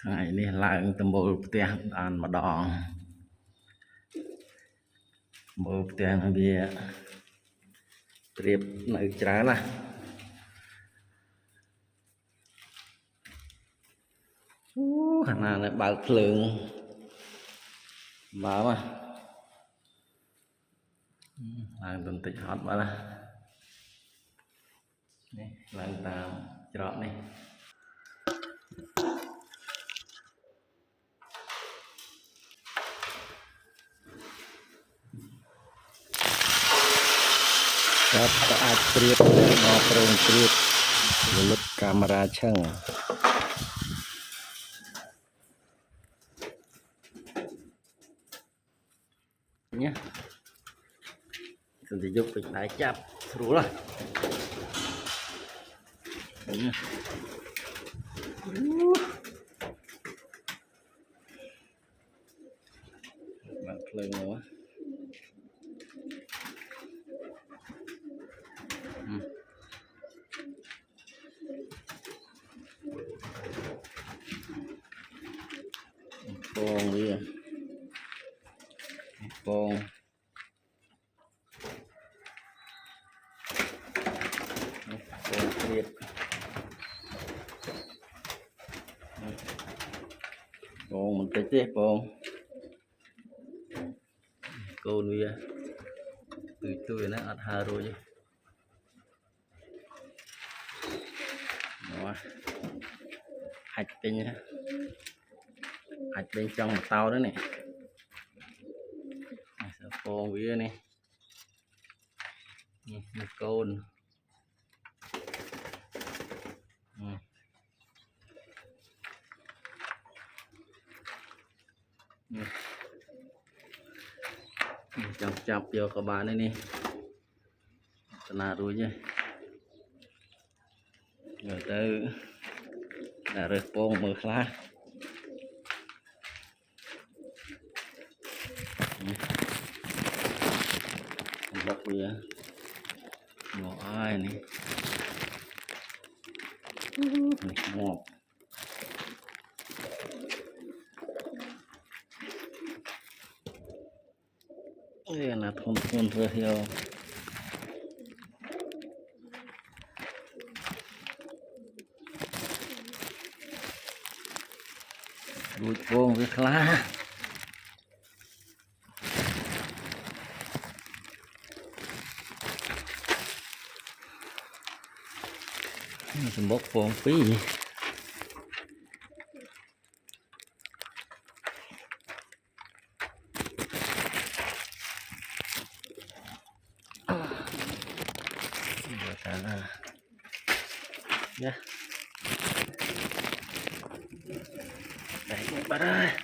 Ngày này lại tầm bộ tiền ăn mà đòn bộ tiền là vì triệp này trái nè hàng nào này bạc lượng mà làm tuần tịch hot mà này làm tạm chọn này các bạn triệp nó prong triệp lướt camera chân nhé thì giúp mình lại chắp rú rồi bạn lên nữa con đi con triệp con mình tới tiếp con đi từ tôi nó ăn hà rồi đó hạch bên trong một tàu đó này con với này một con chọc chọc vô các bạn đây nè là rồi nhé rồi tới là rồi con mở khá bọc bia ngõ ai này ngọt đây là thôn rồi hiểu đuôi con với lá bốc con phí nhé đấy các bạn ơi